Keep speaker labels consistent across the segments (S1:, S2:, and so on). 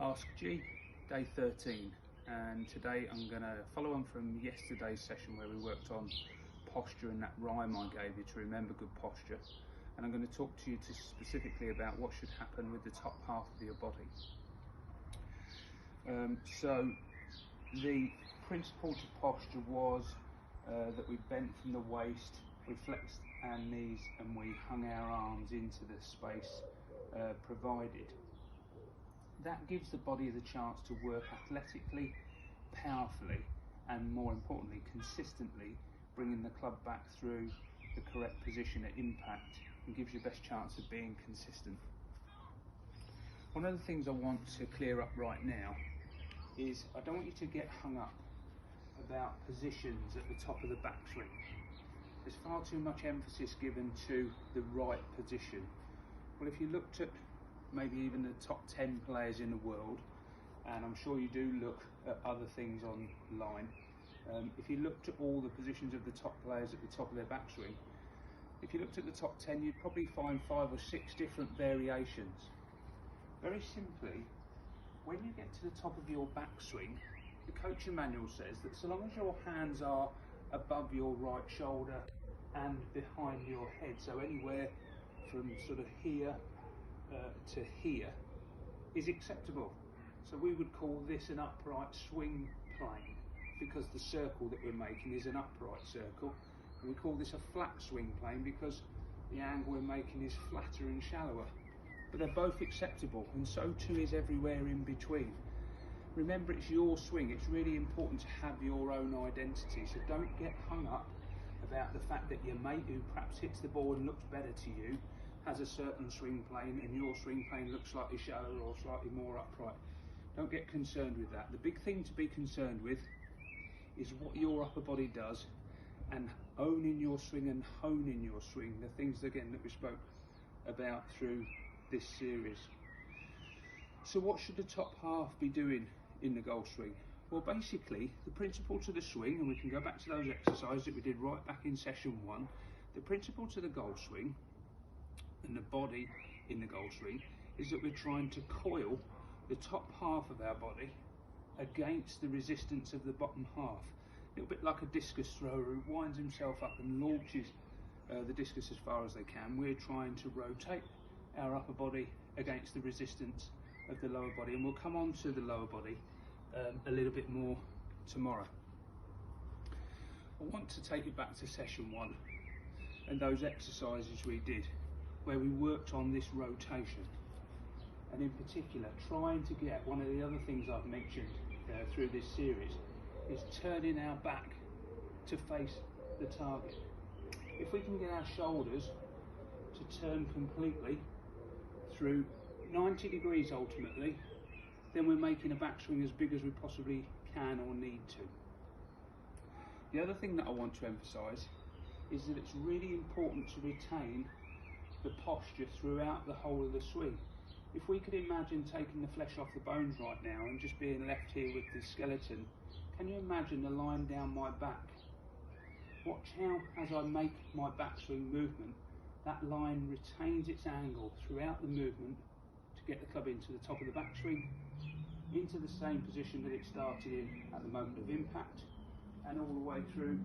S1: Ask G, day 13, and today I'm going to follow on from yesterday's session where we worked on posture and that rhyme I gave you to remember good posture, and I'm going to talk to you specifically about what should happen with the top half of your body. So the principle to posture was that we bent from the waist, we flexed our knees and we hung our arms into the space provided. That gives the body the chance to work athletically, powerfully, and more importantly, consistently, bringing the club back through the correct position at impact, and gives you the best chance of being consistent. One of the things I want to clear up right now is I don't want you to get hung up about positions at the top of the backswing. There's far too much emphasis given to the right position. Well, if you looked at maybe even the top 10 players in the world, and I'm sure you do look at other things online, if you looked at all the positions of the top players at the top of their backswing, if you looked at the top 10, you'd probably find 5 or 6 different variations. Very simply, when you get to the top of your backswing, the coaching manual says that so long as your hands are above your right shoulder and behind your head, so anywhere from sort of here to here, is acceptable. So we would call this an upright swing plane because the circle that we're making is an upright circle. And we call this a flat swing plane because the angle we're making is flatter and shallower. But they're both acceptable, and so too is everywhere in between. Remember, it's your swing. It's really important to have your own identity, so don't get hung up about the fact that your mate who perhaps hits the ball and looks better to you has a certain swing plane and your swing plane looks slightly shallower or slightly more upright. Don't get concerned with that. The big thing to be concerned with is what your upper body does, and owning your swing and honing your swing, the things again that we spoke about through this series. So what should the top half be doing in the golf swing? Well, basically the principle to the swing, and we can go back to those exercises that we did right back in session 1, the principle to the golf swing and the body in the golf swing is that we're trying to coil the top half of our body against the resistance of the bottom half. A little bit like a discus thrower who winds himself up and launches the discus as far as they can. We're trying to rotate our upper body against the resistance of the lower body, and we'll come on to the lower body a little bit more tomorrow. I want to take you back to session 1 and those exercises we did where we worked on this rotation, and in particular trying to get one of the other things I've mentioned through this series is turning our back to face the target. If we can get our shoulders to turn completely through 90 degrees ultimately, then we're making a backswing as big as we possibly can or need to. The other thing that I want to emphasise is that it's really important to retain the posture throughout the whole of the swing. If we could imagine taking the flesh off the bones right now and just being left here with the skeleton, can you imagine the line down my back? Watch how, as I make my backswing movement, that line retains its angle throughout the movement to get the club into the top of the backswing, into the same position that it started in at the moment of impact, and all the way through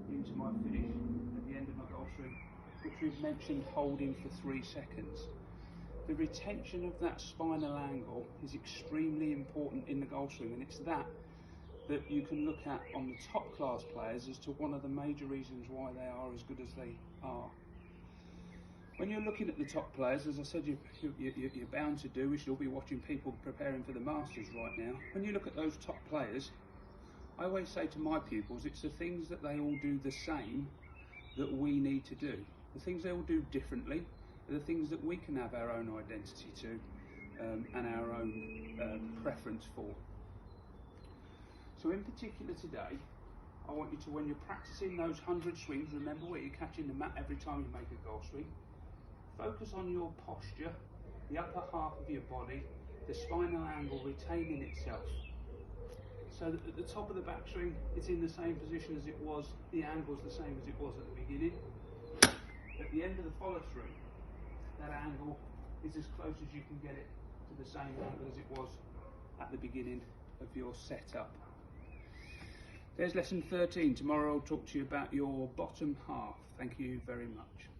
S1: into my finish at the end of my golf swing, which we've mentioned holding for 3 seconds. The retention of that spinal angle is extremely important in the golf swing, and it's that you can look at on the top class players as to one of the major reasons why they are as good as they are. When you're looking at the top players, as I said, you're bound to do, we should all be watching people preparing for the Masters right now. When you look at those top players, I always say to my pupils, it's the things that they all do the same that we need to do. The things they all do differently are the things that we can have our own identity to and our own preference for. So in particular today, I want you to, when you're practicing those 100 swings, remember where you're catching the mat every time you make a golf swing. Focus on your posture, the upper half of your body, the spinal angle retaining itself, so that at the top of the backswing it's in the same position as it was, the angle's the same as it was at the beginning. At the end of the follow through, that angle is as close as you can get it to the same angle as it was at the beginning of your setup. There's lesson 13. Tomorrow I'll talk to you about your bottom half. Thank you very much.